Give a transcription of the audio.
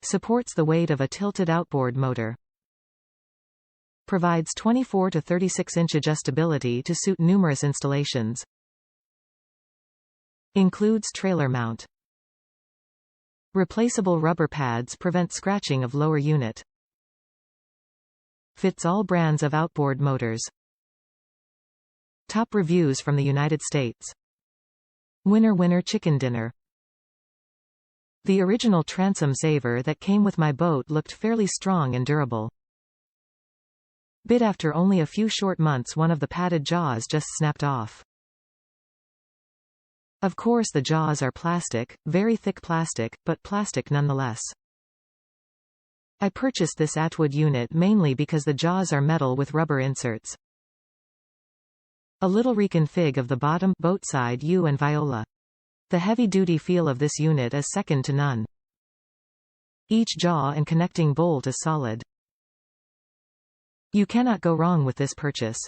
Supports the weight of a tilted outboard motor. Provides 24 to 36-inch adjustability to suit numerous installations. Includes trailer mount. Replaceable rubber pads prevent scratching of lower unit. Fits all brands of outboard motors. Top reviews from the United States. Winner winner chicken dinner. The original transom saver that came with my boat looked fairly strong and durable. But after only a few short months one of the padded jaws just snapped off. Of course the jaws are plastic, very thick plastic, but plastic nonetheless. I purchased this Attwood unit mainly because the jaws are metal with rubber inserts. A little reconfig of the bottom, boat side U and viola. The heavy-duty feel of this unit is second to none. Each jaw and connecting bolt is solid. You cannot go wrong with this purchase.